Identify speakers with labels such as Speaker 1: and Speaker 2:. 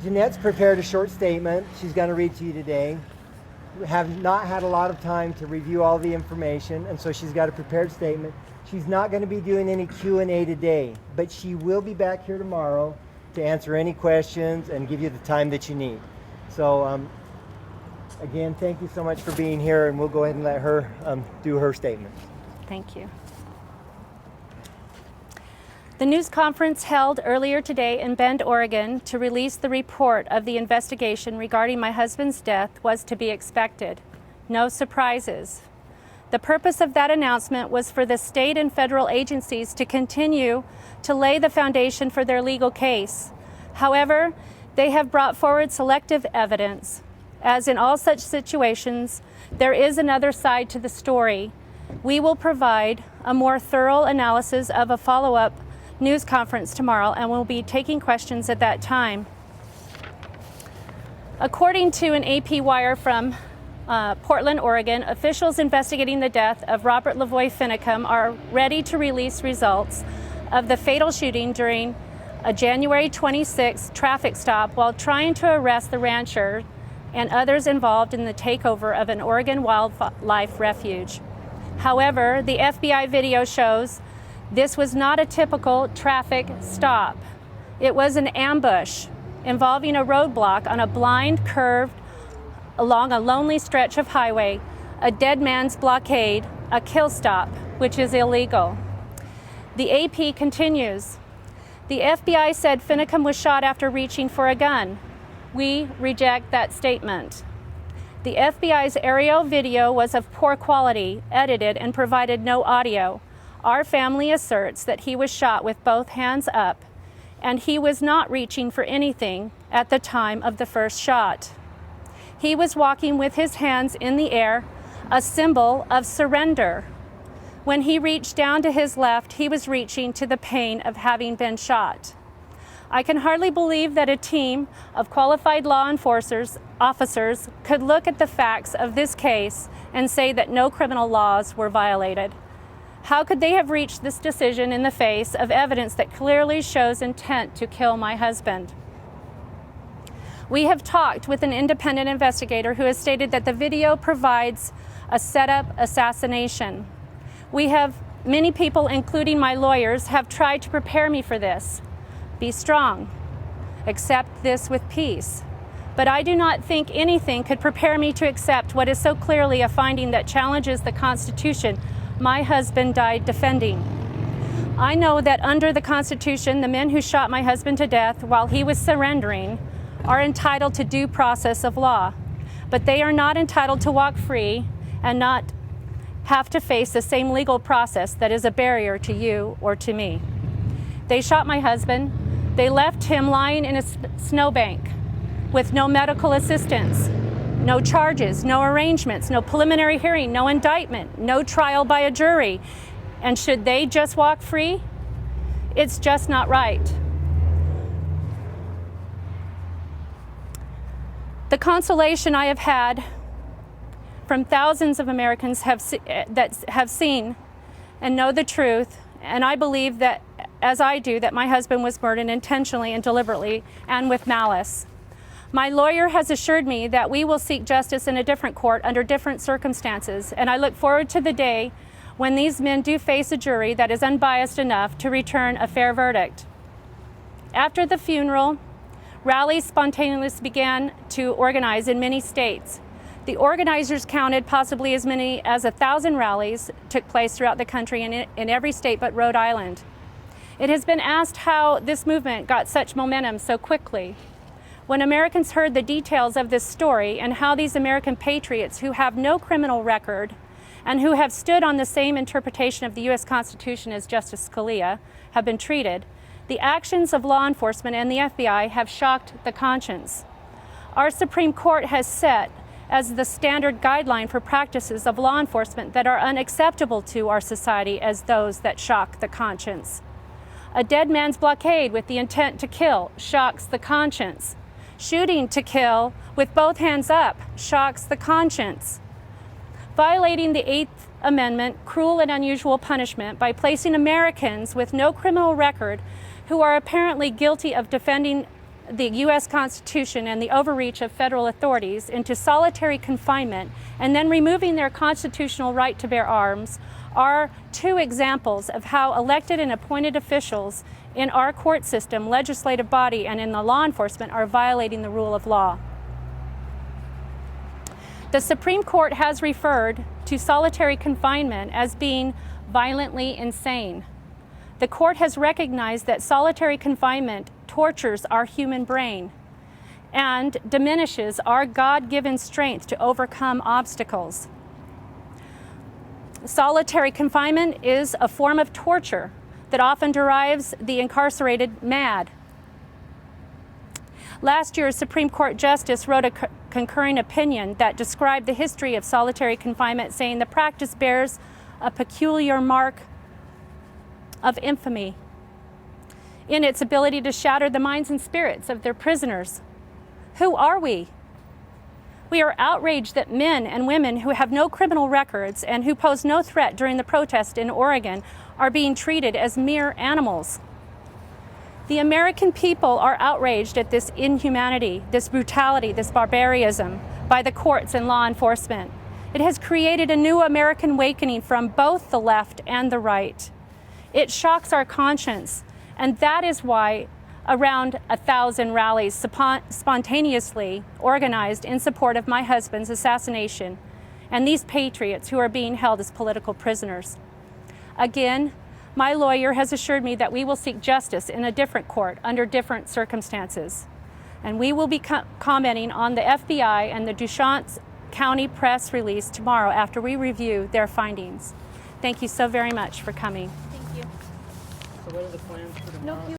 Speaker 1: Jeanette's prepared a short statement she's going to read to you today. We have not had a lot of time to review all the information, and so she's got a prepared statement. She's not going to be doing any Q&A today, but she will be back here tomorrow to answer any questions and give you the time that you need. So again, thank you so much for being here, and we'll go ahead and let her do her statement.
Speaker 2: Thank you. The news conference held earlier today in Bend, Oregon to release the report of the investigation regarding my husband's death was to be expected. No surprises. The purpose of that announcement was for the state and federal agencies to continue to lay the foundation for their legal case. However, they have brought forward selective evidence. As in all such situations, there is another side to the story. We will provide a more thorough analysis of a follow-up news conference tomorrow, and we'll be taking questions at that time. According to an AP wire from Portland, Oregon, officials investigating the death of Robert Lavoy Finicum are ready to release results of the fatal shooting during a January 26 traffic stop while trying to arrest the rancher and others involved in the takeover of an Oregon wildlife refuge. However, the FBI video shows this was not a typical traffic stop. It was an ambush involving a roadblock on a blind curve along a lonely stretch of highway, a dead man's blockade, a kill stop, which is illegal. The AP continues. The FBI said Finicum was shot after reaching for a gun. We reject that statement. The FBI's aerial video was of poor quality, edited, and provided no audio. Our family asserts that he was shot with both hands up, and he was not reaching for anything at the time of the first shot. He was walking with his hands in the air, a symbol of surrender. When he reached down to his left, he was reaching to the pain of having been shot. I can hardly believe that a team of qualified law enforcement officers could look at the facts of this case and say that no criminal laws were violated. How could they have reached this decision in the face of evidence that clearly shows intent to kill my husband? We have talked with an independent investigator who has stated that the video provides a setup assassination. Many people, including my lawyers, have tried to prepare me for this. Be strong. Accept this with peace. But I do not think anything could prepare me to accept what is so clearly a finding that challenges the Constitution my husband died defending. I know that under the Constitution, the men who shot my husband to death while he was surrendering are entitled to due process of law, but they are not entitled to walk free and not have to face the same legal process that is a barrier to you or to me. They shot my husband. They left him lying in a snowbank with no medical assistance, no charges, no arrangements, no preliminary hearing, no indictment, no trial by a jury. And should they just walk free? It's just not right. The consolation I have had from thousands of Americans that have seen and know the truth, and I believe that, as I do, that my husband was murdered intentionally and deliberately and with malice. My lawyer has assured me that we will seek justice in a different court under different circumstances, and I look forward to the day when these men do face a jury that is unbiased enough to return a fair verdict. After the funeral, rallies spontaneously began to organize in many states. The organizers counted possibly as many as 1,000 rallies took place throughout the country in every state but Rhode Island. It has been asked how this movement got such momentum so quickly. When Americans heard the details of this story and how these American patriots who have no criminal record and who have stood on the same interpretation of the U.S. Constitution as Justice Scalia have been treated, the actions of law enforcement and the FBI have shocked the conscience. Our Supreme Court has set as the standard guideline for practices of law enforcement that are unacceptable to our society as those that shock the conscience. A dead man's blockade with the intent to kill shocks the conscience. Shooting to kill with both hands up shocks the conscience. Violating the Eighth Amendment, cruel and unusual punishment by placing Americans with no criminal record who are apparently guilty of defending the U.S. Constitution and the overreach of federal authorities into solitary confinement and then removing their constitutional right to bear arms are two examples of how elected and appointed officials in our court system, legislative body, and in the law enforcement are violating the rule of law. The Supreme Court has referred to solitary confinement as being violently insane. The court has recognized that solitary confinement tortures our human brain and diminishes our God-given strength to overcome obstacles. Solitary confinement is a form of torture that often drives the incarcerated mad. Last year, a Supreme Court justice wrote a concurring opinion that described the history of solitary confinement, saying the practice bears a peculiar mark of infamy in its ability to shatter the minds and spirits of their prisoners. Who are we? We are outraged that men and women who have no criminal records and who pose no threat during the protest in Oregon are being treated as mere animals. The American people are outraged at this inhumanity, this brutality, this barbarism by the courts and law enforcement. It has created a new American awakening from both the left and the right. It shocks our conscience, and that is why around 1,000 rallies spontaneously organized in support of my husband's assassination and these patriots who are being held as political prisoners. Again, my lawyer has assured me that we will seek justice in a different court under different circumstances. And we will be commenting on the FBI and the Duchamp County press release tomorrow after we review their findings. Thank you so very much for coming.
Speaker 1: So what are the plans for tomorrow?